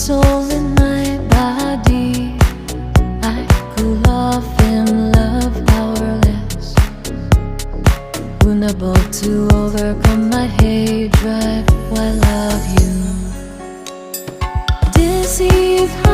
soul in my body. I cool off in love powerless, vulnerable to overcome my hate drive while love you. Deceived